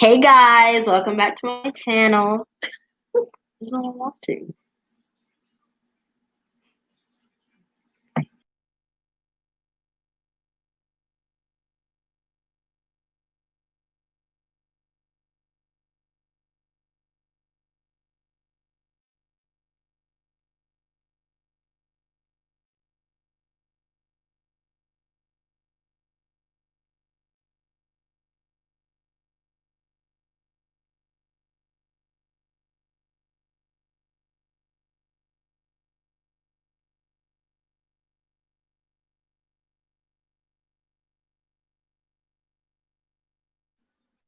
Hey guys, welcome back to my channel. Who's not watching?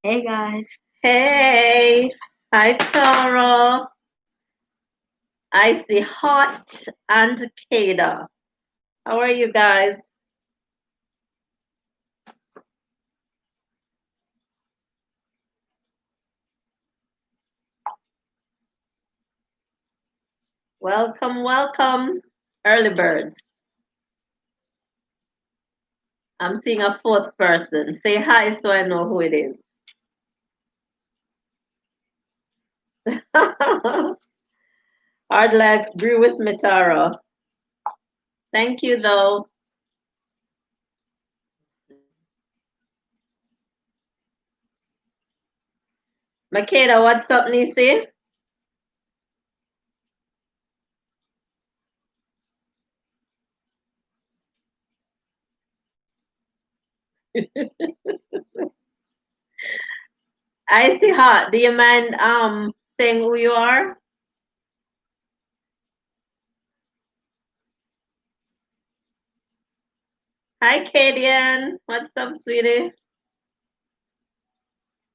Hey guys. Hey, hi Tara. I see Hot and Kada. How are you guys? Welcome, welcome, early birds. I'm seeing a fourth person. Say hi so I know who it is. Hard life, brew with me, Tara. Thank you though. Makeda, what's up, Nisi? I see Hot. Do you mind saying who you are? Hi, Kadian. What's up, sweetie?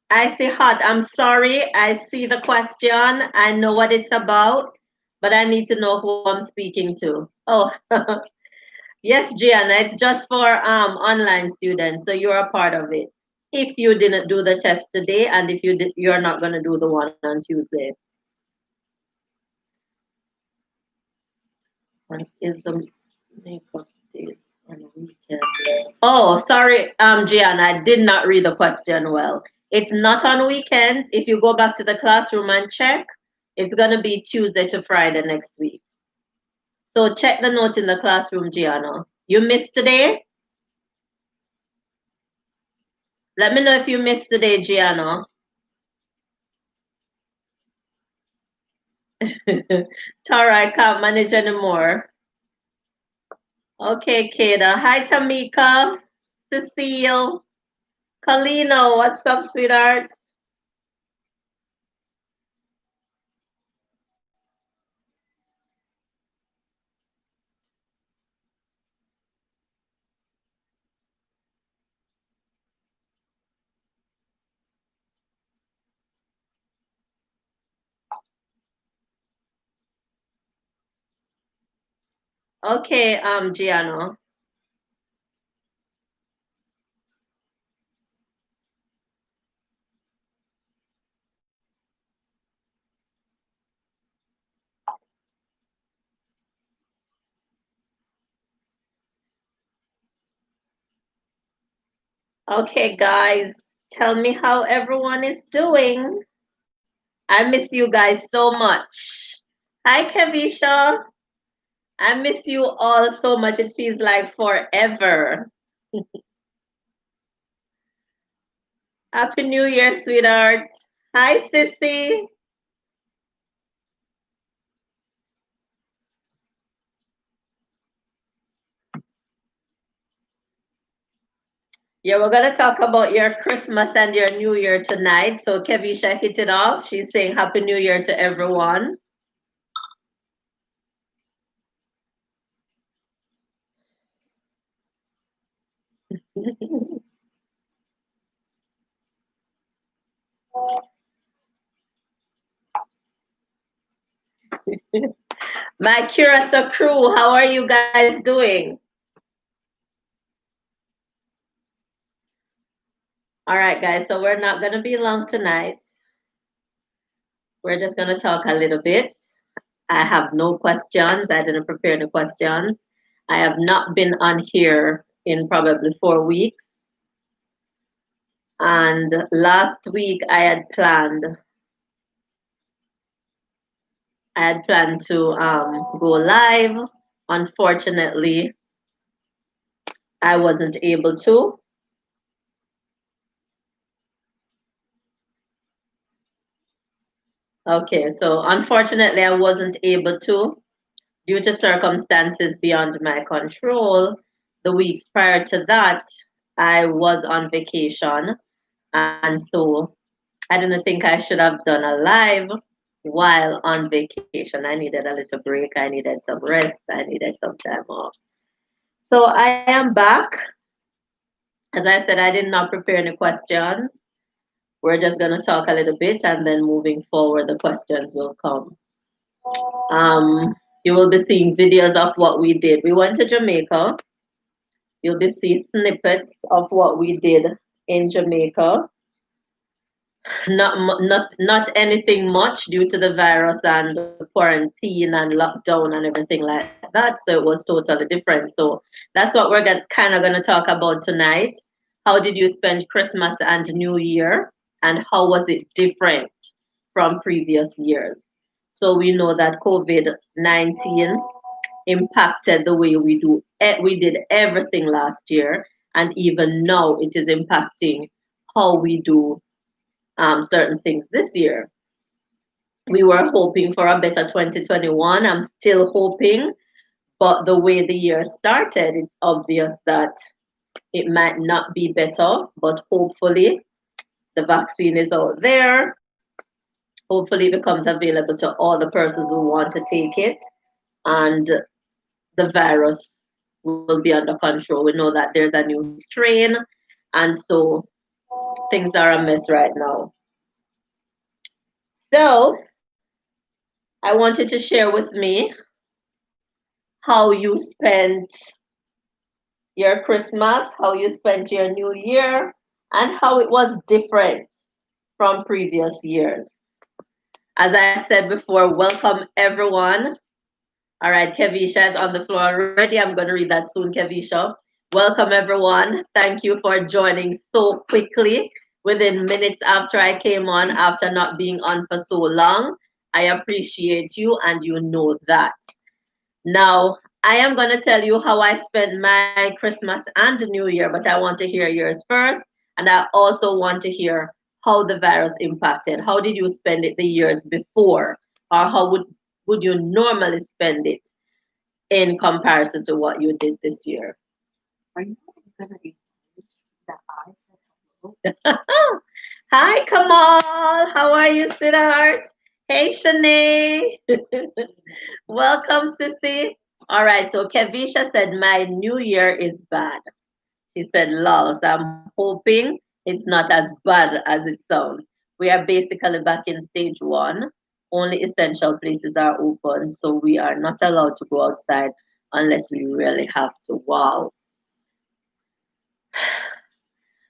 I see Hot. I'm sorry. I see the question. I know what it's about, but I need to know who I'm speaking to. Oh, yes, Gianna. It's just for online students, so you're a part of it. If you didn't do the test today, and if you're not going to do the one on Tuesday. What is the makeup days on weekends? Oh, sorry, Gianna. I did not read the question well. It's not on weekends. If you go back to the classroom and check, it's going to be Tuesday to Friday next week. So check the note in the classroom, Gianna. You missed today? Let me know if you missed today, Gianna. Tara, I can't manage anymore. Okay, Kada. Hi, Tamika. Cecile. Kalino, what's up, sweetheart? Okay, Gianna. Okay, guys, tell me how everyone is doing. I miss you guys so much. Hi, Kevisha. I miss you all so much. It feels like forever. Happy New Year, sweetheart. Hi, Sissy. Yeah, we're gonna talk about your Christmas and your New Year tonight. So Kevisha hit it off. She's saying Happy New Year to everyone. My Curacao crew, how are you guys doing? All right, guys. So we're not gonna be long tonight. We're just gonna talk a little bit. I have no questions. I didn't prepare the questions. I have not been on here in probably 4 weeks. And last week I had planned to go live. Unfortunately, I wasn't able to. Okay, so unfortunately, I wasn't able to due to circumstances beyond my control. The weeks prior to that, I was on vacation, and so I didn't think I should have done a live while on vacation. I needed a little break, I needed some rest, I needed some time off. So I am back. As I said, I did not prepare any questions. We're just going to talk a little bit and then moving forward, the questions will come. You will be seeing videos of what we did. We went to Jamaica. You'll be seeing snippets of what we did in Jamaica. Not anything much due to the virus and the quarantine and lockdown and everything like that. So it was totally different. So that's what we're kind of going to talk about tonight. How did you spend Christmas and New Year, and how was it different from previous years? So we know that COVID-19 impacted the way we did everything last year, and even now it is impacting how we do certain things this year. We were hoping for a better 2021. I'm still hoping, but the way the year started, it's obvious that it might not be better, but hopefully the vaccine is out there. Hopefully it becomes available to all the persons who want to take it, and the virus will be under control. We know that there's a new strain, and so things are a mess right now. So I want you to share with me how you spent your Christmas, how you spent your New Year, and how it was different from previous years. As I said before, welcome everyone. All right, Kevisha is on the floor already. I'm going to read that soon, Kevisha. Welcome everyone. Thank you for joining so quickly within minutes after I came on, after not being on for so long. I appreciate you, and you know that. Now, I am going to tell you how I spent my Christmas and New Year, but I want to hear yours first. And I also want to hear how the virus impacted. How did you spend it the years before? Or how would you normally spend it in comparison to what you did this year? Are you gonna acknowledge that I said hello? Hi, Kamal. How are you, sweetheart? Hey, Shanae. Welcome, Sissy. All right, so Kevisha said, my New Year is bad. She said, lol. So I'm hoping it's not as bad as it sounds. We are basically back in stage one. Only essential places are open, so we are not allowed to go outside unless we really have to. Wow.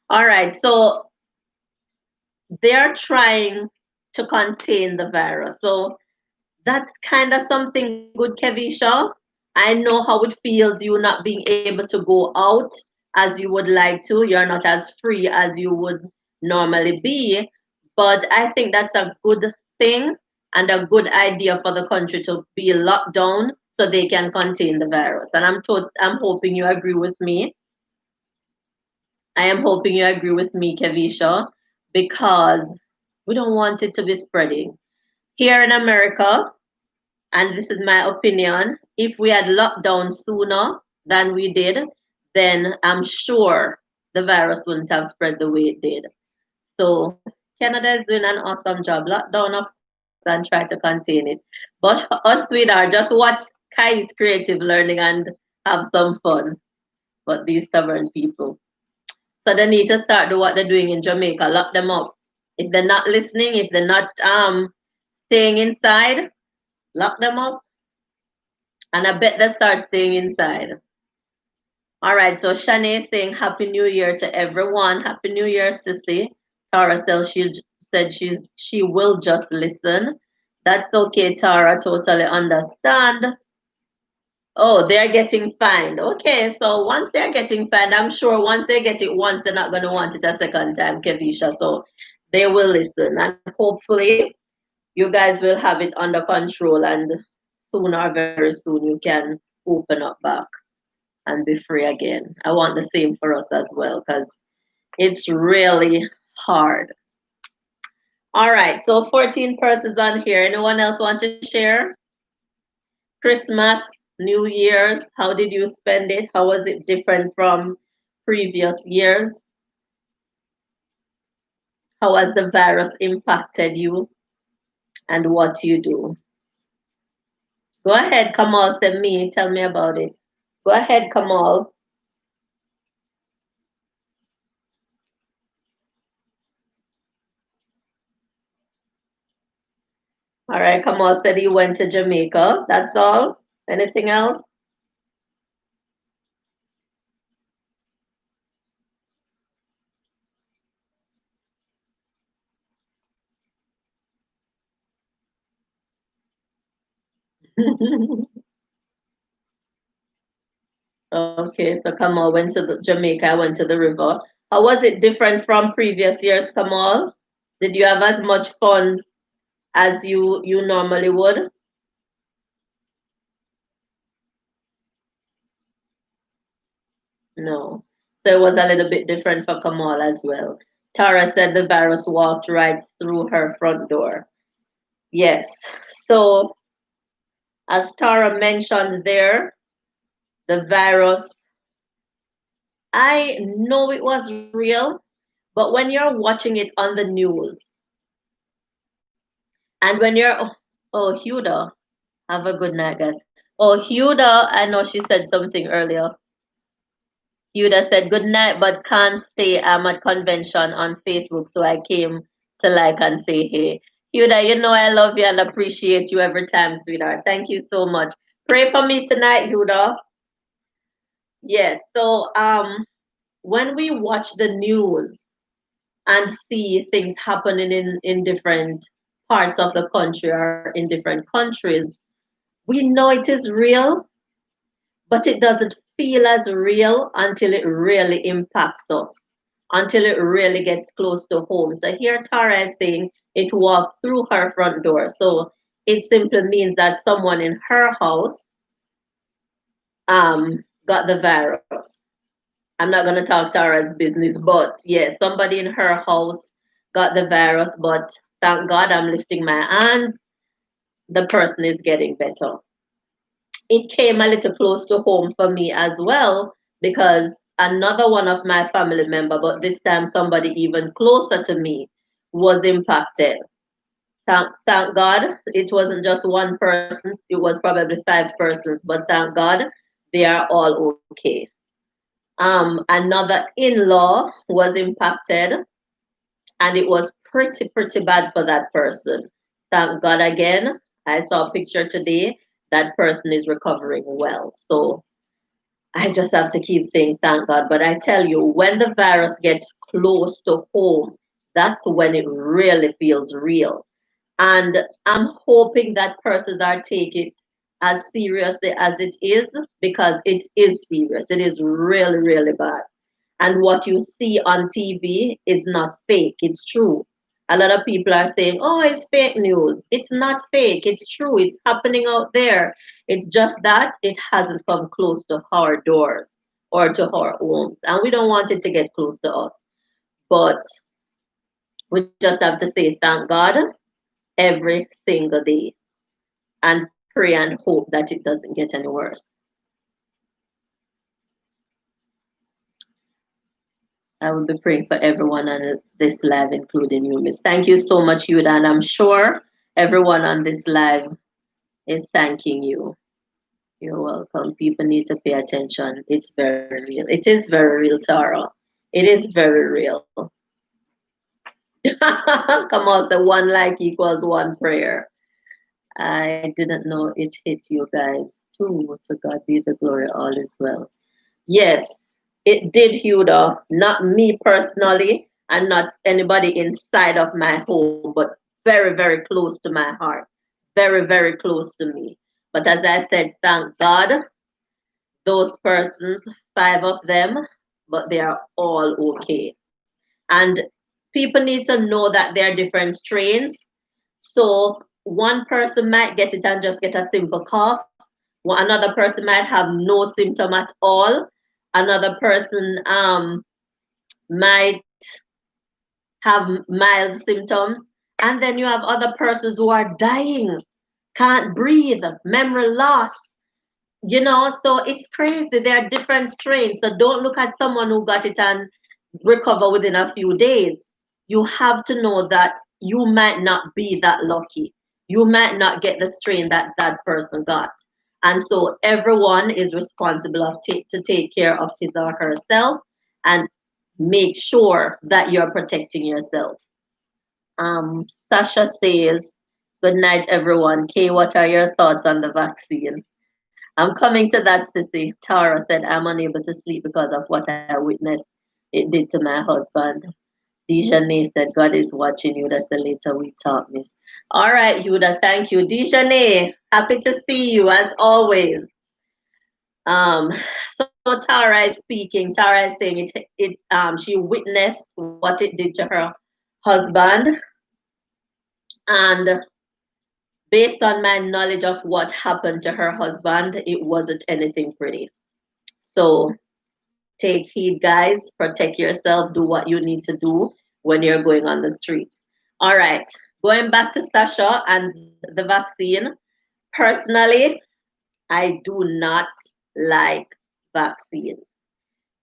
All right, so they're trying to contain the virus. So that's kind of something good, Kevisha. I know how it feels you not being able to go out as you would like to. You're not as free as you would normally be. But I think that's a good thing and a good idea for the country to be locked down so they can contain the virus. And I'm hoping you agree with me. I am hoping you agree with me, Kevisha, because we don't want it to be spreading. Here in America, and this is my opinion, if we had locked down sooner than we did, then I'm sure the virus wouldn't have spread the way it did. So Canada is doing an awesome job. Lock down, of course, and try to contain it. But us, sweetheart, just watch KAYIE'S Creative Learning and have some fun. But these stubborn people. So they need to start do what they're doing in Jamaica, lock them up. If they're not listening, if they're not staying inside, lock them up. And I bet they start staying inside. All right, so Shanae is saying Happy New Year to everyone. Happy New Year, Sissy. Tara said she will just listen. That's okay, Tara. Totally understand. Oh, they're getting fined. Okay, so once they're getting fined, I'm sure once they get it once, they're not going to want it a second time, Kevisha. So they will listen. And hopefully, you guys will have it under control. And sooner or very soon, you can open up back and be free again. I want the same for us as well because it's really hard. All right, so 14 persons on here. Anyone else want to share? Christmas, New Year's, how did you spend it? How was it different from previous years? How has the virus impacted you and what you do? Go ahead, Kamal, send me, tell me about it. Go ahead, Kamal. All right, Kamal said he went to Jamaica. That's all. Anything else? Okay, so Kamal went to Jamaica, I went to the river. How was it different from previous years, Kamal? Did you have as much fun as you normally would? No. So it was a little bit different for Kamal as well. Tara said the virus walked right through her front door. Yes. So as Tara mentioned there, the virus, I know it was real, but when you're watching it on the news and when you're, oh, Huda, have a good night, guys. Oh, Huda, I know she said something earlier. Huda said, good night, but can't stay. I'm at convention on Facebook, so I came to like and say hey. Huda, you know I love you and appreciate you every time, sweetheart. Thank you so much. Pray for me tonight, Huda. Yes, so when we watch the news and see things happening in different parts of the country or in different countries, we know it is real, but it doesn't feel as real until it really impacts us, until it really gets close to home. So here Tara is saying it walked through her front door. So it simply means that someone in her house got the virus. I'm not going to talk Tara's business, but yes, somebody in her house got the virus, but thank God I'm lifting my hands. The person is getting better. It came a little close to home for me as well because another one of my family member, but this time somebody even closer to me, was impacted. Thank God it wasn't just one person, it was probably five persons, but thank God they are all okay. Another in-law was impacted and it was pretty bad for that person. Thank God again. I saw a picture today. That person is recovering well. So I just have to keep saying thank God. But I tell you, when the virus gets close to home, that's when it really feels real. And I'm hoping that persons are take it as seriously as it is because it is serious. It is really bad. And what you see on TV is not fake, it's true. A lot of people are saying, oh, it's fake news. It's not fake, it's true, it's happening out there. It's just that it hasn't come close to our doors or to our homes. And we don't want it to get close to us. But we just have to say thank God every single day and pray and hope that it doesn't get any worse. I will be praying for everyone on this live, including you, Miss. Thank you so much, Yuda, and I'm sure everyone on this live is thanking you. You're welcome. People need to pay attention. It's very real. It is very real, Tara. It is very real. Come on, so one like equals one prayer. I didn't know it hit you guys too. To God be the glory, all is well. Yes, it did, Huda. Not me personally, and not anybody inside of my home, but very close to my heart. Very close to me. But as I said, thank God those persons, 5 of them, but they are all okay. And people need to know that there are different strains. So one person might get it and just get a simple cough. Another person might have no symptom at all. Another person might have mild symptoms. And then you have other persons who are dying, can't breathe, memory loss. So it's crazy. There are different strains. So don't look at someone who got it and recover within a few days. You have to know that you might not be that lucky. You might not get the strain that that person got. And so everyone is responsible to take care of his or herself and make sure that you're protecting yourself. Sasha says, good night, everyone. Kay, what are your thoughts on the vaccine? I'm coming to that, Sissy. Tara said, I'm unable to sleep because of what I witnessed it did to my husband. Dijane said, God is watching you. That's the later we talk, miss. All right, Huda, thank you. Dijane, happy to see you as always. Um, so Tara is speaking. Tara is saying she witnessed what it did to her husband. And based on my knowledge of what happened to her husband, it wasn't anything pretty. So take heed, guys. Protect yourself. Do what you need to do when you're going on the street. All right. Going back to Sasha and the vaccine. Personally, I do not like vaccines.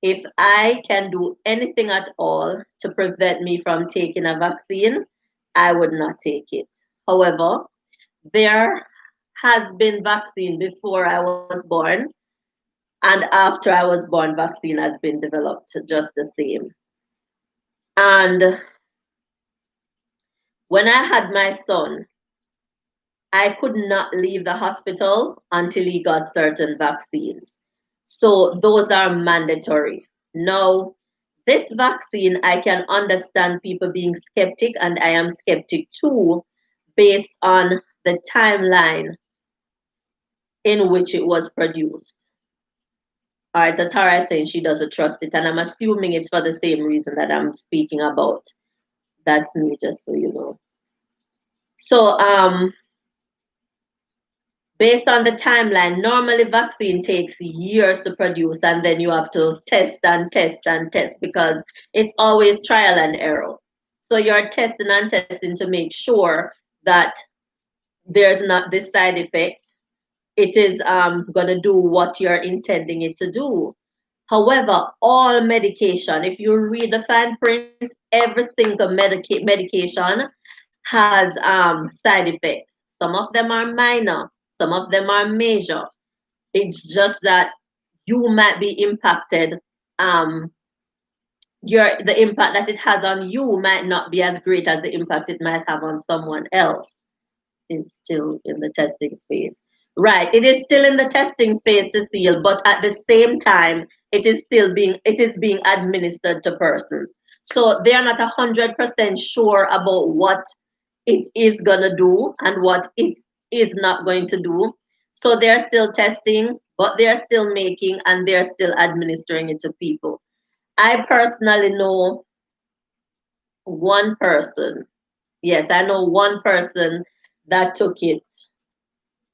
If I can do anything at all to prevent me from taking a vaccine, I would not take it. However, there has been vaccine before I was born, and after I was born, vaccine has been developed just the same. And when I had my son, I could not leave the hospital until he got certain vaccines. So those are mandatory. Now, this vaccine, I can understand people being skeptic, and I am skeptic too, based on the timeline in which it was produced. All right, so Tara is saying she doesn't trust it, and I'm assuming it's for the same reason that I'm speaking about. That's me, just so you know. So, based on the timeline, normally vaccine takes years to produce, and then you have to test and test and test because it's always trial and error. So you're testing and testing to make sure that there's not this side effect. It is going to do what you're intending it to do. However, all medication, if you read the fine print, every single medication has side effects. Some of them are minor, some of them are major. It's just that you might be impacted. Um, the impact that it has on you might not be as great as the impact it might have on someone else. Is still in the testing phase. Right, it is still in the testing phase, Cecile, but at the same time, it is being administered to persons. So they are not 100% sure about what it is gonna do and what it is not going to do. So they're still testing, but they're still making and they're still administering it to people. I personally know one person. Yes, I know one person that took it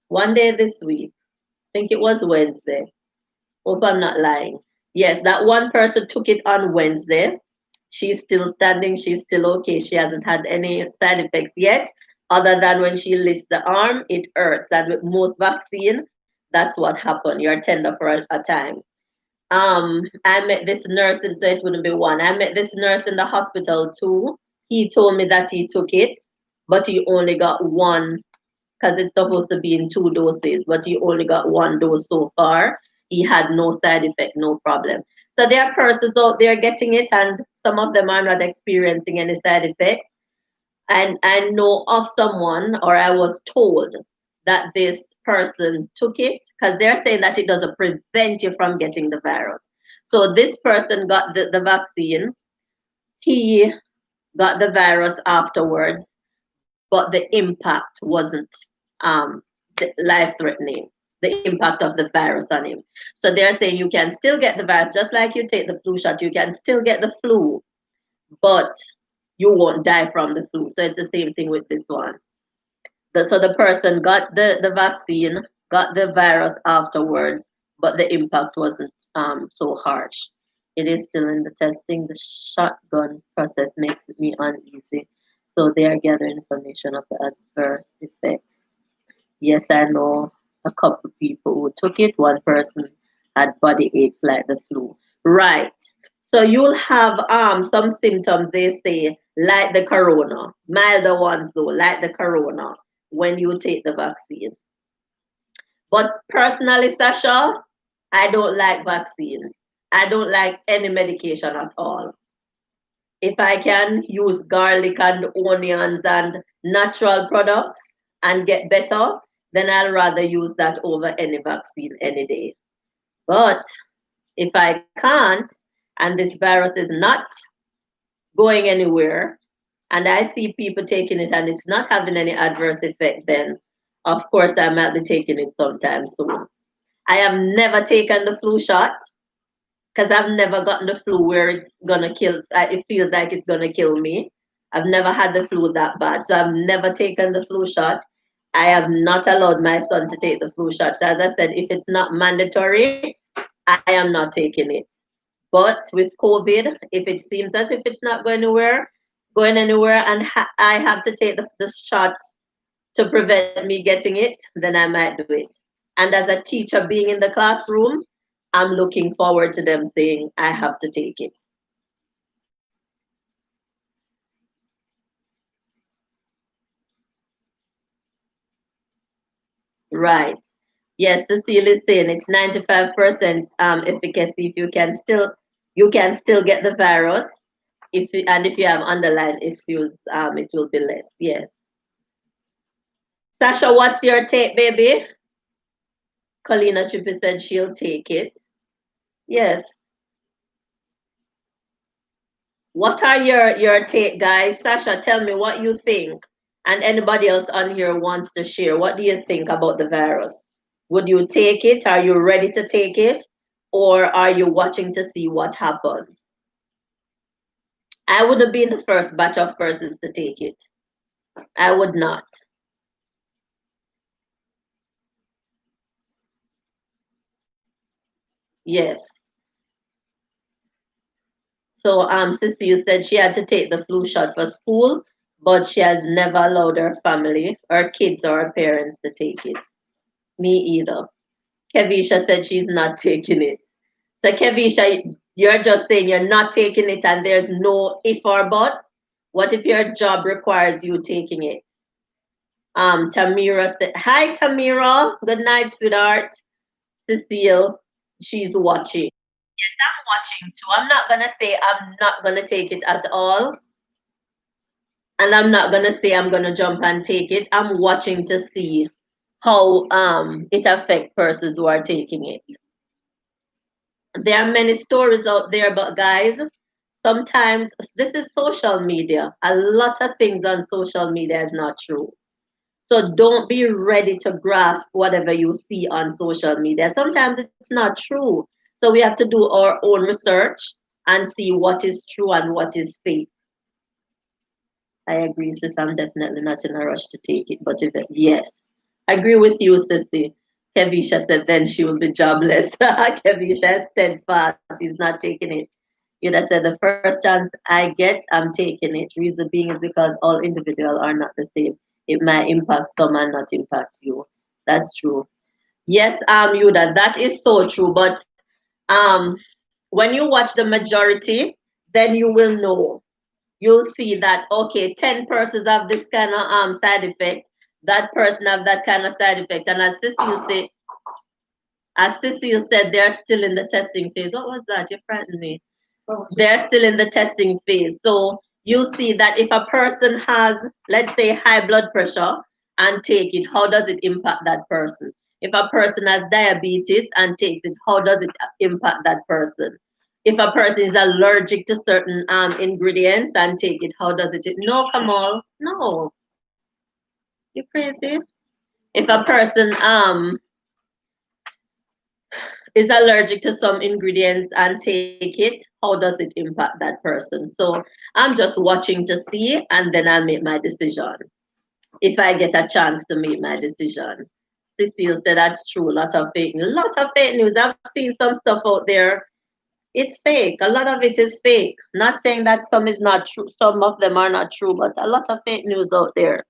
one day this week. I think it was Wednesday. Hope I'm not lying. Yes, that one person took it on Wednesday. She's still standing. She's still okay. She hasn't had any side effects yet, other than when she lifts the arm, it hurts. And with most vaccine, that's what happened. You're tender for a time. I met this nurse, and so it wouldn't be one. I met this nurse in the hospital too. He told me that he took it, but he only got one because it's supposed to be in 2 doses, but he only got 1 dose so far. He had no side effect, no problem. So there are persons out there getting it, and some of them are not experiencing any side effects. And I know of someone, or I was told that this person took it because they're saying that it doesn't prevent you from getting the virus. So this person got the vaccine. He got the virus afterwards, but the impact wasn't life threatening. the impact of the virus on him. So they're saying you can still get the virus, just like you take the flu shot, you can still get the flu, but you won't die from the flu. So it's the same thing with this one. So the person got the vaccine, got the virus afterwards, but the impact wasn't so harsh. It is still in the testing. The shotgun process makes me uneasy. So they are gathering information of the adverse effects. Yes, I know a couple people who took it. One person had body aches like the flu. Right. So you'll have some symptoms, they say, like the corona. Milder ones though, like the corona, when you take the vaccine. But personally, Sasha, I don't like vaccines. I don't like any medication at all. If I can use garlic and onions and natural products and get better, then I'll rather use that over any vaccine any day. But if I can't, and this virus is not going anywhere, and I see people taking it and it's not having any adverse effect, then of course I might be taking it sometime soon. I have never taken the flu shot because I've never gotten the flu where it's gonna kill. It feels like it's gonna kill me. I've never had the flu that bad, so I've never taken the flu shot. I have not allowed my son to take the flu shot. So as I said, if it's not mandatory, I am not taking it. But with COVID, if it seems as if it's not going anywhere, and I have to take the shot to prevent me getting it, then I might do it. And as a teacher being in the classroom, I'm looking forward to them saying, I have to take it. Right. Yes, Cecile is saying it's 95% efficacy. If you can still get the virus. If you have underlying issues, it will be less. Yes. Sasha, what's your take, baby? Colina Chippy said she'll take it. Yes. What are your take, guys? Sasha, tell me what you think. And anybody else on here wants to share. What do you think about the virus? Would you take it? Are you ready to take it? Or are you watching to see what happens? I would have been the first batch of persons to take it. I would not. Yes. So Cecile said she had to take the flu shot for school, but she has never allowed her family, her kids or her parents to take it. Me either. Kevisha said she's not taking it. So Kevisha, you're just saying you're not taking it and there's no if or but. What if your job requires you taking it? Tamira said, hi Tamira. Good night, sweetheart. Cecile, she's watching. Yes, I'm watching too. I'm not gonna say I'm not gonna take it at all. And I'm not gonna say I'm gonna jump and take it. I'm watching to see how it affects persons who are taking it. There are many stories out there, but guys, sometimes this is social media. A lot of things on social media is not true. So don't be ready to grasp whatever you see on social media. Sometimes it's not true. So we have to do our own research and see what is true and what is fake. I agree, sis. I'm definitely not in a rush to take it. But if yes, I agree with you, sissy. Kevisha said then she will be jobless. Kevisha is steadfast. She's not taking it. You'd have said the first chance I get, I'm taking it. Reason being is because all individuals are not the same. It might impact some and not impact you. That's true. Yes, Yuda, that is so true. But when you watch the majority, then you will know. You'll see that okay, 10 persons have this kind of side effect. That person have that kind of side effect. And as Cecile said, they're still in the testing phase. What was that? You frightened me. They're still in the testing phase. So you see that if a person has, let's say, high blood pressure and take it, how does it impact that person? If a person has diabetes and takes it, how does it impact that person? If a person is allergic to certain ingredients and take it, how does it? No, Kamal, no, you're crazy. If a person is allergic to some ingredients and take it, how does it impact that person? So I'm just watching to see, and then I'll make my decision if I get a chance to make my decision. Cecile said that's true. Lot of fake news. I've seen some stuff out there. It's fake. A lot of it is fake. Not saying that some is not true. Some of them are not true, but a lot of fake news out there.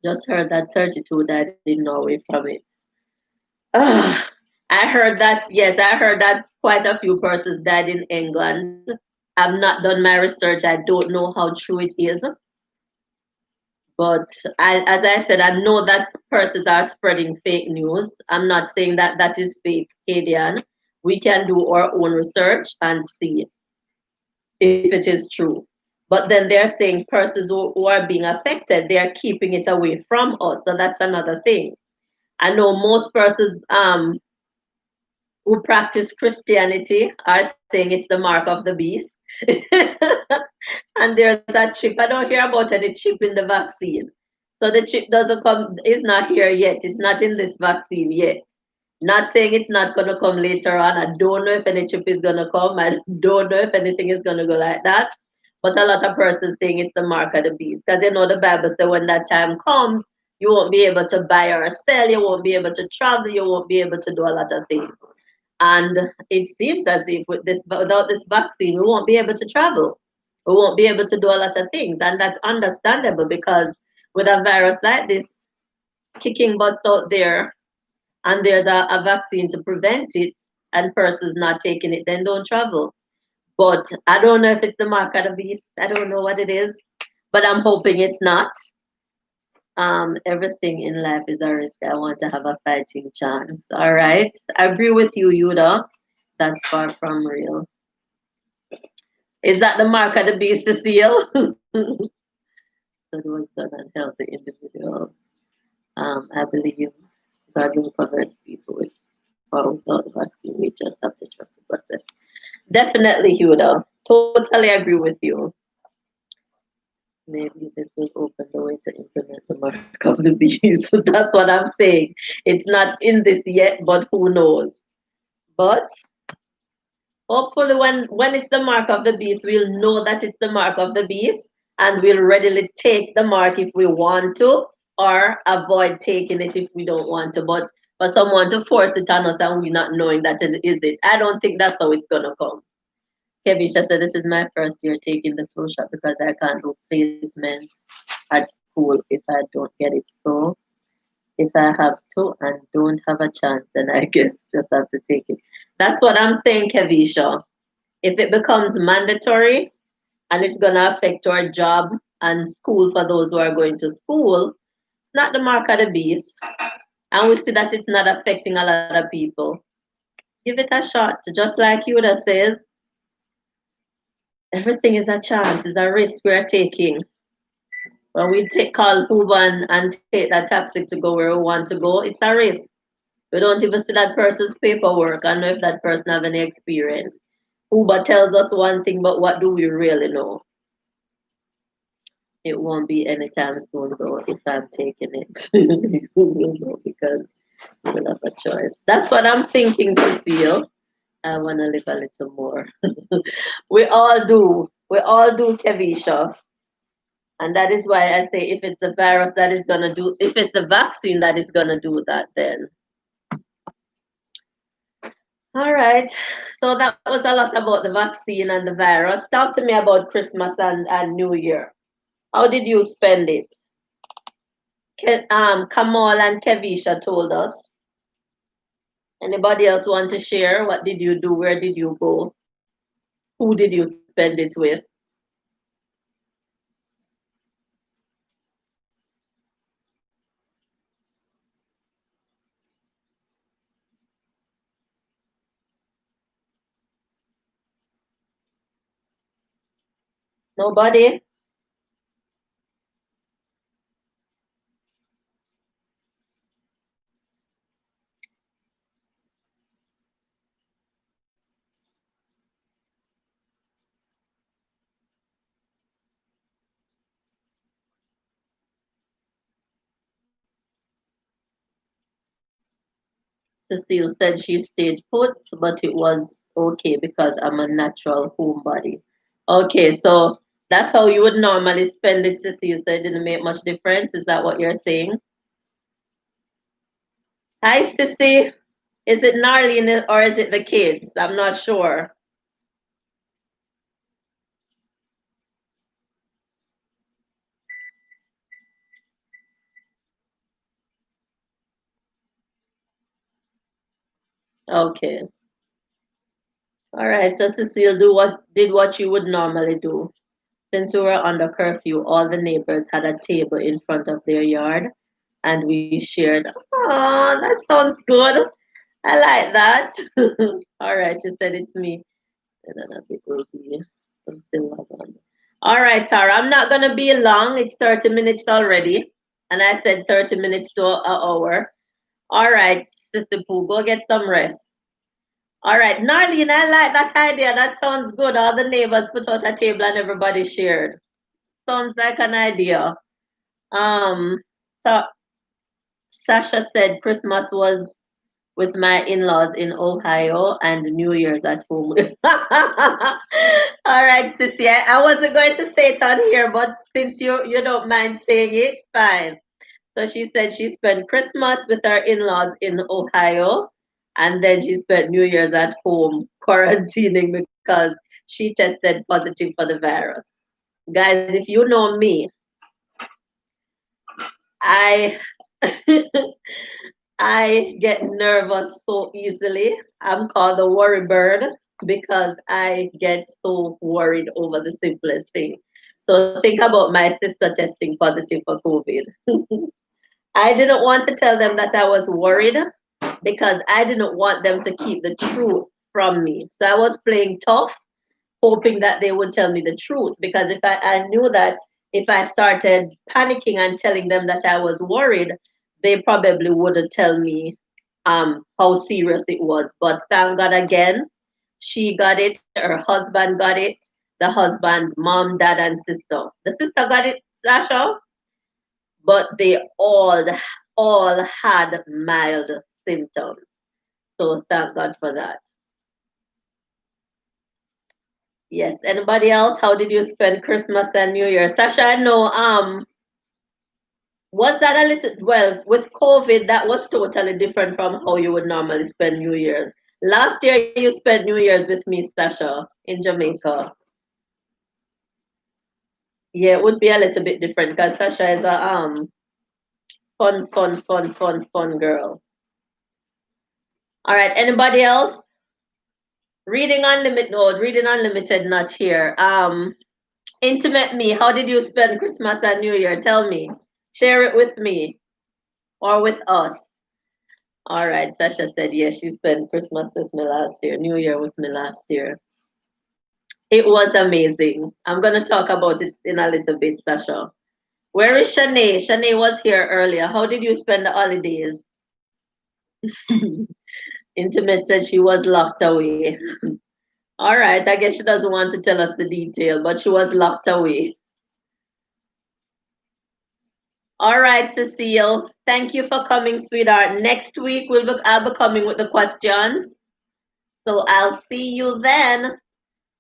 Just heard that 32 died in Norway from it. Ugh. I heard that, yes, I heard that quite a few persons died in England. I've not done my research. I don't know how true it is. But as I said, I know that persons are spreading fake news. I'm not saying that that is fake, Kadian. We can do our own research and see if it is true. But then they're saying persons who are being affected, they're keeping it away from us. So that's another thing. I know most persons who practice Christianity are saying it's the mark of the beast. And there's a chip. I don't hear about any chip in the vaccine. So the chip doesn't come, is not here yet. It's not in this vaccine yet. Not saying it's not going to come later on. I don't know if any chip is going to come. I don't know if anything is going to go like that. But a lot of persons saying it's the mark of the beast. Because you know the Bible says when that time comes, you won't be able to buy or sell, you won't be able to travel, you won't be able to do a lot of things. And it seems as if without this vaccine, we won't be able to travel. We won't be able to do a lot of things. And that's understandable because with a virus like this kicking butts out there, and there's a vaccine to prevent it, and persons not taking it, then don't travel. But I don't know if it's the mark of the beast. I don't know what it is, but I'm hoping it's not. Everything in life is a risk. I want to have a fighting chance. All right. I agree with you, Yuda. That's far from real. Is that the mark of the beast, Cecile? So towards an unhealthy individual. I believe God will cover his people with or without the vaccine. We just have to trust the process. Definitely, Huda. Totally agree with you. Maybe this will open the way to implement the mark of the beast. That's what I'm saying. It's not in this yet, but who knows? But hopefully, when it's the mark of the beast, we'll know that it's the mark of the beast, and we'll readily take the mark if we want to, or avoid taking it if we don't want to. But for someone to force it on us and we not knowing that it is it, I don't think that's how it's gonna come. Kevisha said, "This is my first year taking the flu shot because I can't do placement at school if I don't get it. So if I have to and don't have a chance, then I guess just have to take it." That's what I'm saying, Kevisha. If it becomes mandatory and it's gonna affect our job and school for those who are going to school, it's not the mark of the beast. And we see that it's not affecting a lot of people. Give it a shot, just like Yuda says. Everything is a chance, it's a risk we're taking. When we call Uber and take that taxi to go where we want to go, it's a risk. We don't even see that person's paperwork and know if that person have any experience. Uber tells us one thing, but what do we really know? It won't be anytime soon though if I'm taking it. We will know because we will have a choice. That's what I'm thinking, Cecile. I want to live a little more. We all do. We all do, Kevisha. And that is why I say if it's the virus that is going to do, if it's the vaccine that is going to do that, then. All right. So that was a lot about the vaccine and the virus. Talk to me about Christmas and New Year. How did you spend it? Kamal and Kevisha told us. Anybody else want to share? What did you do? Where did you go? Who did you spend it with? Nobody? Cecile said she stayed put, but it was okay because I'm a natural homebody. Okay, so that's how you would normally spend it, Cecile. So it didn't make much difference. Is that what you're saying? Hi, Sissy. Is it Narlene or is it the kids? I'm not sure. Okay. All right. So Cecile, did what you would normally do. Since we were under curfew, all the neighbors had a table in front of their yard, and we shared. Oh, that sounds good. I like that. All right, you said it's me. And then it will be something like that. All right, Tara, I'm not gonna be long. It's 30 minutes already. And I said 30 minutes to an hour. All right, Sister Pooh, go get some rest. All right, Narlene, I like that idea. That sounds good. All the neighbors put out a table and everybody shared. Sounds like an idea. Um, so Sasha said Christmas was with my in-laws in Ohio and New Year's at home. All right, Sissy. I wasn't going to say it on here, but since you don't mind saying it, fine. So she said she spent Christmas with her in-laws in Ohio, and then she spent New Year's at home quarantining because she tested positive for the virus. Guys, if you know me, I I get nervous so easily. I'm called the worry bird because I get so worried over the simplest thing. So think about my sister testing positive for COVID. I didn't want to tell them that I was worried because I didn't want them to keep the truth from me. So I was playing tough, hoping that they would tell me the truth. Because if I knew that if I started panicking and telling them that I was worried, they probably wouldn't tell me how serious it was. But thank God again, she got it, her husband got it, the husband, mom, dad, and sister. The sister got it, Sasha, but they all had mild symptoms. So thank God for that. Yes. Anybody else? How did you spend Christmas and New Year? Sasha, I know was that a little well with COVID that was totally different from how you would normally spend New Year's. Last year you spent New Year's with me, Sasha, in Jamaica. Yeah, it would be a little bit different because Sasha is a fun girl. All right, anybody else? Reading Unlimited, no, Reading Unlimited, not here. Intimate me, how did you spend Christmas and New Year? Tell me. Share it with me or with us. All right, Sasha said, yes, she spent Christmas with me last year, New Year with me last year. It was amazing. I'm going to talk about it in a little bit, Sasha. Where is Shanae? Shanae was here earlier. How did you spend the holidays? Intimate said she was locked away. All right, I guess she doesn't want to tell us the detail, but she was locked away. All right, Cecile. Thank you for coming, sweetheart. Next week I'll be coming with the questions. So I'll see you then.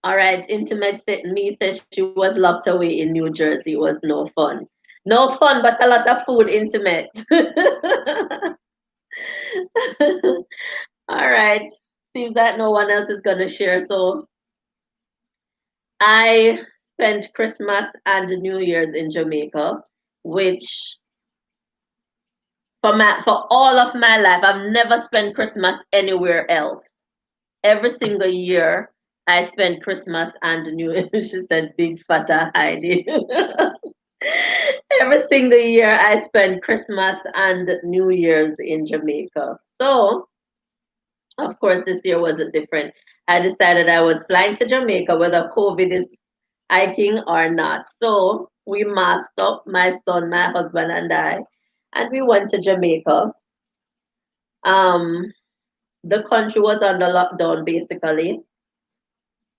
All right, Intimate me says she was locked away in New Jersey. It was no fun. No fun, but a lot of food, Intimate. All right. Seems that no one else is gonna share. So I spent Christmas and New Year's in Jamaica, which for all of my life, I've never spent Christmas anywhere else. Every single year, I spend Christmas and New Year. She said, "Big fata Heidi." Every single year, I spend Christmas and New Year's in Jamaica. So, of course, this year wasn't different. I decided I was flying to Jamaica, whether COVID is hiking or not. So we masked up, my son, my husband, and I, and we went to Jamaica. Um, the country was under lockdown basically.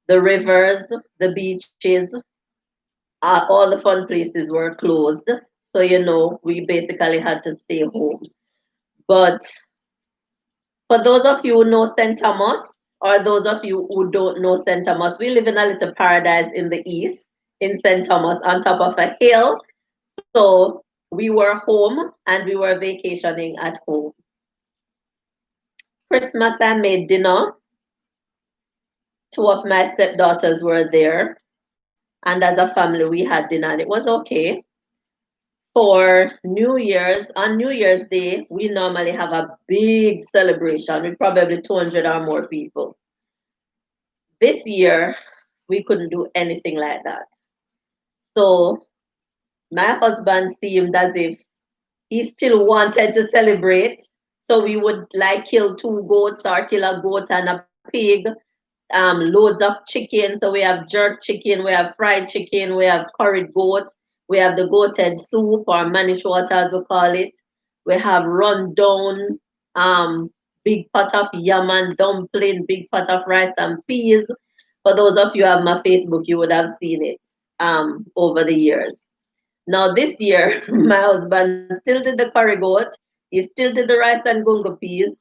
The rivers, the beaches, all the fun places were closed. So, we basically had to stay home. But For those of you who know St. Thomas, or those of you who don't know St. Thomas, we live in a little paradise in the east, in St. Thomas, on top of a hill. So we were home and we were vacationing at home. Christmas, I made dinner. Two of my stepdaughters were there. And as a family, we had dinner and it was okay. For New Year's, on New Year's Day, we normally have a big celebration with probably 200 or more people. This year, we couldn't do anything like that. So my husband seemed as if he still wanted to celebrate. So we would like kill two goats or kill a goat and a pig, loads of chicken. So we have jerk chicken, we have fried chicken, we have curried goat, we have the goated soup or manish water as we call it. We have rundown, big pot of yam and dumpling, big pot of rice and peas. For those of you who have my Facebook, you would have seen it over the years. Now this year, my husband still did the curry goat. He still did the rice and gungo peas.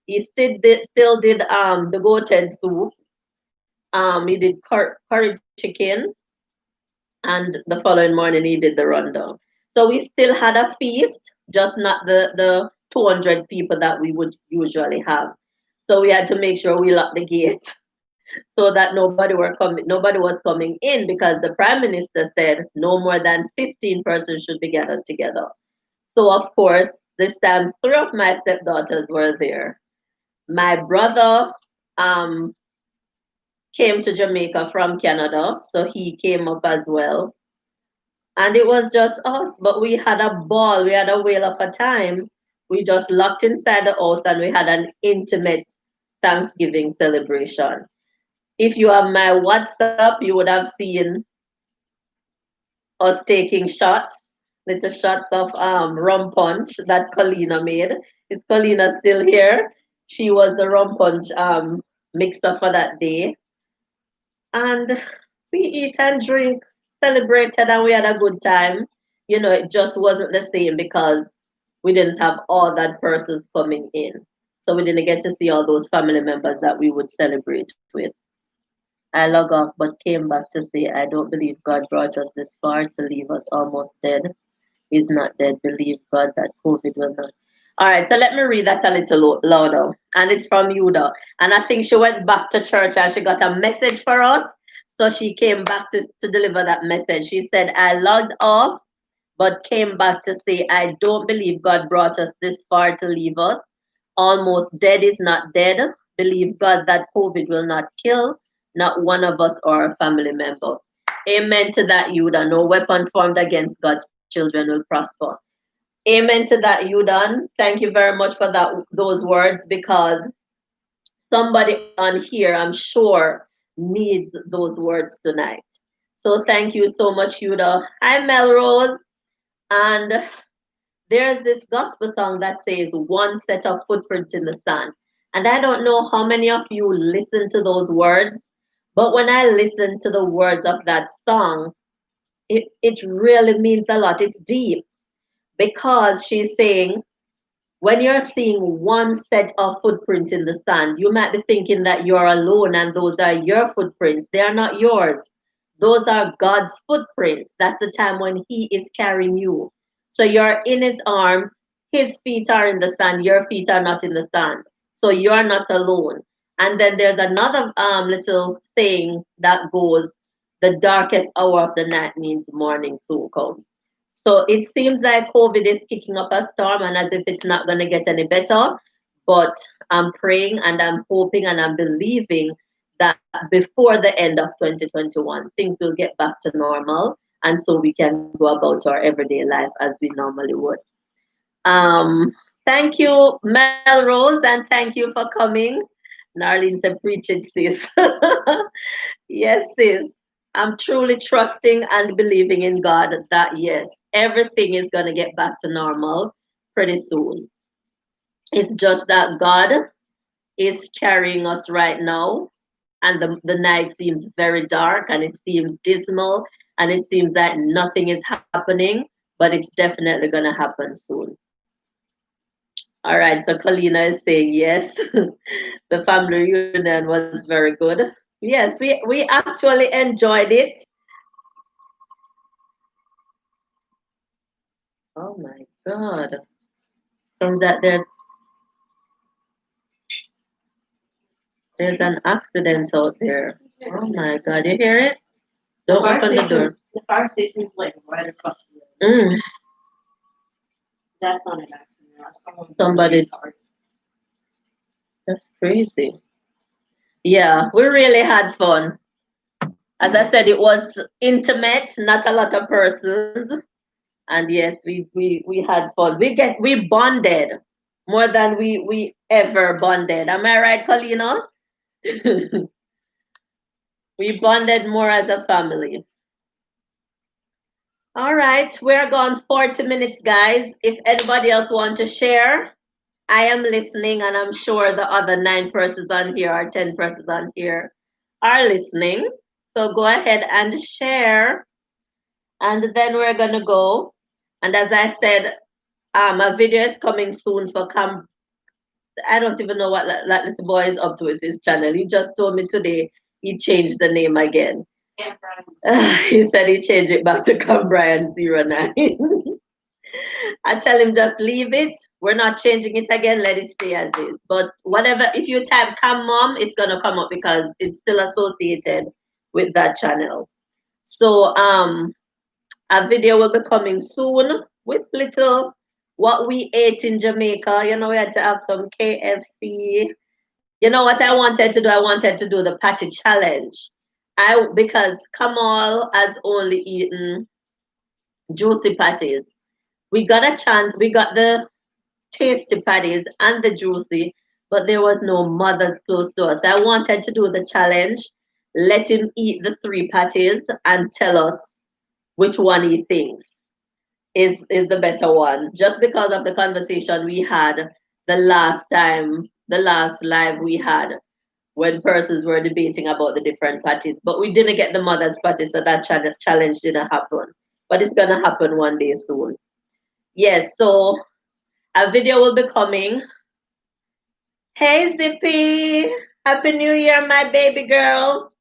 He still did the goated soup. He did curry chicken, and the following morning he did the rundown. So we still had a feast, just not the 200 people that we would usually have. So we had to make sure we locked the gate so that nobody was coming in because the prime minister said no more than 15 persons should be gathered together. So of course, this time three of my stepdaughters were there. My brother um came to Jamaica from Canada, so he came up as well. And it was just us, but we had a ball, we had a whale of a time. We just locked inside the house and we had an intimate Thanksgiving celebration. If you have my WhatsApp, you would have seen us taking shots, little shots of rum punch that Colina made. Is Colina still here? She was the rum punch mixer for that day. And we eat and drink, celebrated, and we had a good time. You know, it just wasn't the same because we didn't have all that persons coming in. So we didn't get to see all those family members that we would celebrate with. I log off but came back to say, I don't believe God brought us this far to leave us almost dead. He's not dead. Believe God that COVID will not. All right, so let me read that a little louder. And it's from Yuda. And I think she went back to church and she got a message for us. So she came back to deliver that message. She said, I logged off but came back to say, I don't believe God brought us this far to leave us. Almost dead is not dead. Believe God that COVID will not kill not one of us or a family member. Amen to that, Yudan. No weapon formed against God's children will prosper. Amen to that, Yudan. Thank you very much for those words because somebody on here, I'm sure, needs those words tonight. So thank you so much, Yuda. Hi, Melrose. And there's this gospel song that says one set of footprints in the sand. And I don't know how many of you listen to those words, but when I listen to the words of that song, it really means a lot. It's deep because she's saying, when you're seeing one set of footprints in the sand, you might be thinking that you're alone and those are your footprints. They are not yours. Those are God's footprints. That's the time when He is carrying you. So you're in His arms, His feet are in the sand, your feet are not in the sand. So you're not alone. And then there's another little saying that goes, the darkest hour of the night means morning soon come. So it seems like COVID is kicking up a storm and as if it's not going to get any better. But I'm praying and I'm hoping and I'm believing that before the end of 2021, things will get back to normal. And so we can go about our everyday life as we normally would. Thank you, Melrose, and thank you for coming. Narlene said, preach it, sis. Yes, sis. I'm truly trusting and believing in God that yes, everything is going to get back to normal pretty soon. It's just that God is carrying us right now, and the night seems very dark and it seems dismal and it seems that nothing is happening, but it's definitely going to happen soon. All right, so Colina is saying yes. The family reunion was very good. Yes, we actually enjoyed it. Oh my God. From that there's an accident out there. Oh my God, you hear it? Don't open the door. The fire station's like right across the That's not an accident. That's Somebody, that's crazy. Yeah, we really had fun. As I said, it was intimate, not a lot of persons. And yes, we had fun. We bonded more than we ever bonded. Am I right, Colina? We bonded more as a family. All right, we're gone 40 minutes, guys. If anybody else want to share, I am listening, and I'm sure the other 9 persons on here or 10 persons on here are listening. So go ahead and share, and then we're gonna go. And as I said, a video is coming soon for Cam. I don't even know what that little boy is up to with his channel. He just told me today he changed the name again. He said he changed it back to Cambrian09. I tell him just leave it. We're not changing it again. Let it stay as is. But whatever, if you type Cam Mom, it's gonna come up because it's still associated with that channel. So a video will be coming soon with little what we ate in Jamaica. You know, we had to have some KFC. You know what I wanted to do? I wanted to do the patty challenge. Because Kamal has only eaten juicy patties. We got a chance. We got the tasty patties and the juicy, but there was no mothers close to us. I wanted to do the challenge, let him eat the 3 patties and tell us which one he thinks is the better one. Just because of the conversation we had the last time, the last live we had when persons were debating about the different patties. But we didn't get the mother's patty, so that challenge didn't happen. But it's gonna happen one day soon. Yes, so a video will be coming. Hey Zippy! Happy New Year, my baby girl.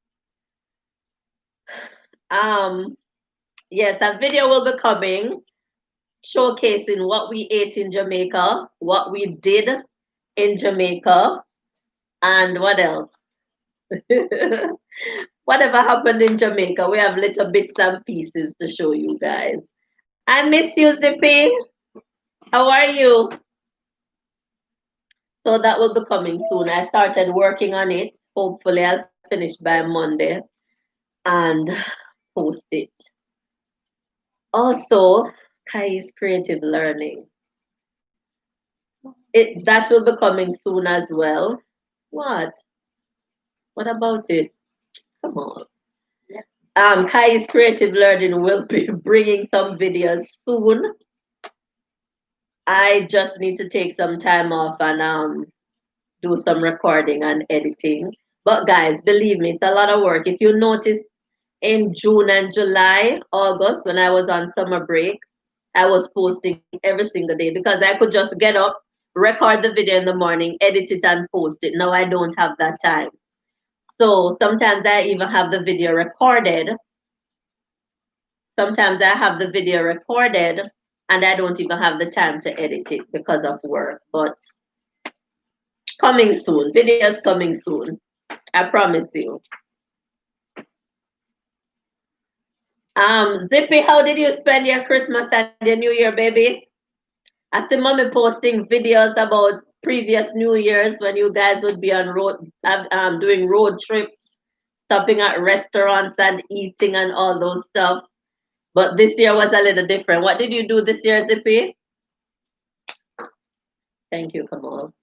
Um, yes, a video will be coming showcasing what we ate in Jamaica, what we did in Jamaica, and what else? Whatever happened in Jamaica, we have little bits and pieces to show you guys. I miss you, Zippy. How are you? So that will be coming soon. I started working on it. Hopefully, I'll finish by Monday and post it. Also, Kai's Creative Learning. That will be coming soon as well. What? What about it? Come on. Kai's Creative Learning will be bringing some videos soon. I just need to take some time off and do some recording and editing. But guys, believe me, it's a lot of work. If you notice in June and July, August, when I was on summer break, I was posting every single day because I could just get up, record the video in the morning, edit it and post it. Now I don't have that time. So sometimes I even have the video recorded. Sometimes I have the video recorded and I don't even have the time to edit it because of work. But coming soon, videos coming soon. I promise you. Zippy, how did you spend your Christmas and your New Year, baby? I see mommy posting videos about previous New Year's when you guys would be on road, doing road trips, stopping at restaurants and eating and all those stuff. But this year was a little different. What did you do this year, Zippy? Thank you, Kamal.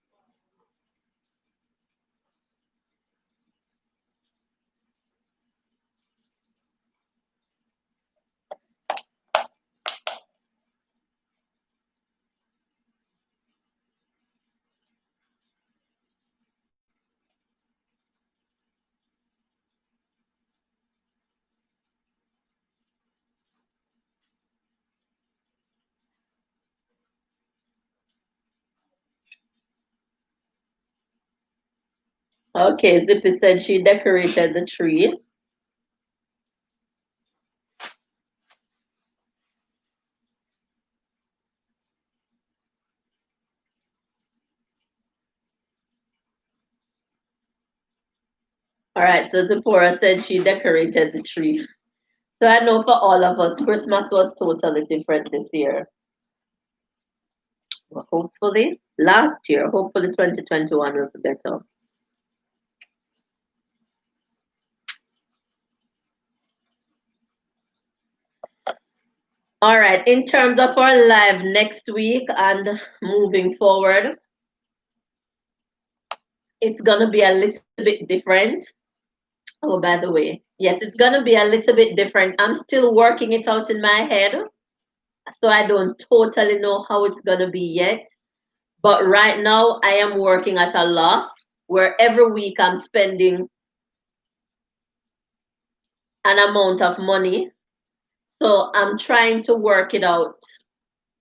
Okay, Zippy said she decorated the tree. All right, so Zipporah said she decorated the tree. So I know for all of us, Christmas was totally different this year. Well, hopefully, last year, hopefully 2021 will be better. All right, in terms of our live next week and moving forward, it's going to be a little bit different. Oh, by the way, yes, it's going to be a little bit different. I'm still working it out in my head, so I don't totally know how it's going to be yet. But right now, I am working at a loss where every week I'm spending an amount of money. So I'm trying to work it out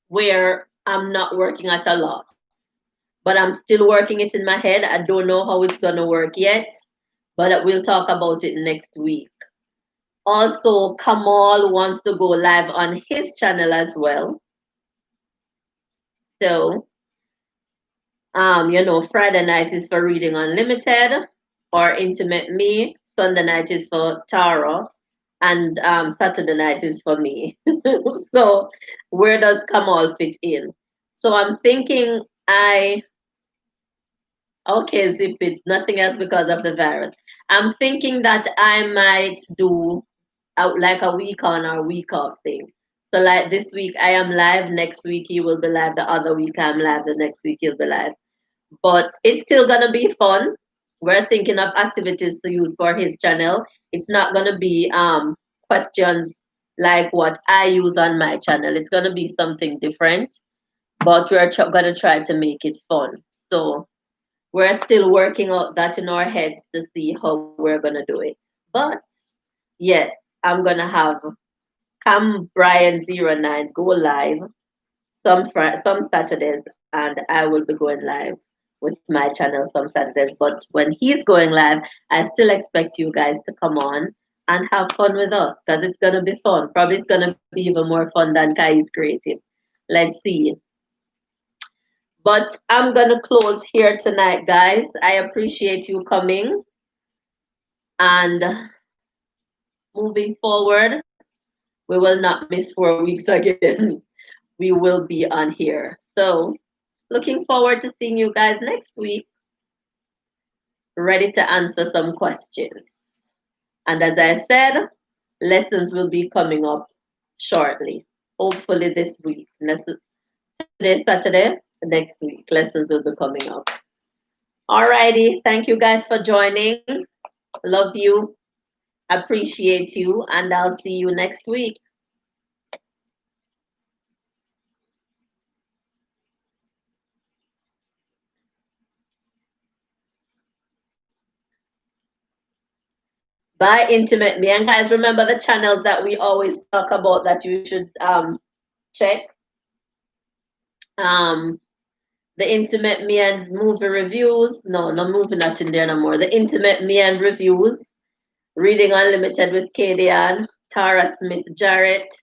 where I'm not working at a loss. But I'm still working it in my head. I don't know how it's going to work yet, but we'll talk about it next week. Also, Kamal wants to go live on his channel as well. So, Friday night is for Reading Unlimited or Intimate Me. Sunday night is for Tara. And Saturday night is for me. So, where does Kamal fit in? So, I'm thinking okay, zip it, nothing else because of the virus. I'm thinking that I might do like a week on or week off thing. So like this week I am live, next week he will be live, the other week I'm live, the next week he'll be live. But it's still gonna be fun. We're thinking of activities to use for his channel. It's not gonna be questions like what I use on my channel. It's gonna be something different, but we're gonna try to make it fun. So we're still working out that in our heads to see how we're gonna do it. But yes, I'm gonna have Cam Brian 09 go live some Saturdays, and I will be going live with my channel some Saturdays. But when he's going live, I still expect you guys to come on and have fun with us because it's gonna be fun. Probably it's gonna be even more fun than KAYIE'S Creative. Let's see. But I'm gonna close here tonight, guys. I appreciate you coming and moving forward. We will not miss 4 weeks again. We will be on here. So, looking forward to seeing you guys next week, ready to answer some questions. And as I said, lessons will be coming up shortly, hopefully this week. Today, Saturday, next week, lessons will be coming up. Alrighty, thank you guys for joining. Love you, appreciate you, and I'll see you next week. By Intimate Me. And guys, remember the channels that we always talk about that you should check. The Intimate Me and movie reviews. No, no movie not in there no more. The Intimate Me and reviews. Reading Unlimited with Kadian, Tara Smith Jarrett,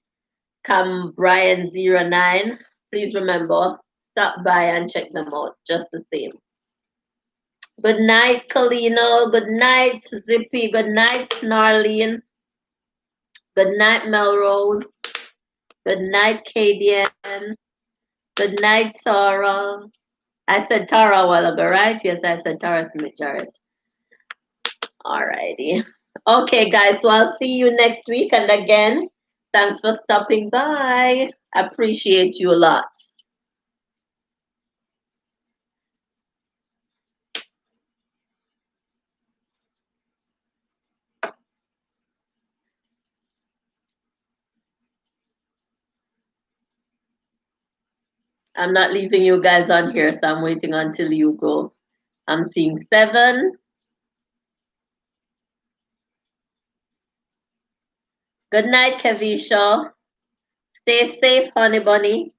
Cam Brian 09. Please remember, stop by and check them out just the same. Good night, Kalino. Good night, Zippy. Good night, Snarlene. Good night, Melrose. Good night, Kadian. Good night, Tara. I said Tara a while ago, right? Yes, I said Tara Smith Jarrett. Alrighty. Okay, guys, so I'll see you next week. And again, thanks for stopping by. Appreciate you lots. I'm not leaving you guys on here, so I'm waiting until you go. I'm seeing 7. Good night, Kevisha. Stay safe, honey bunny.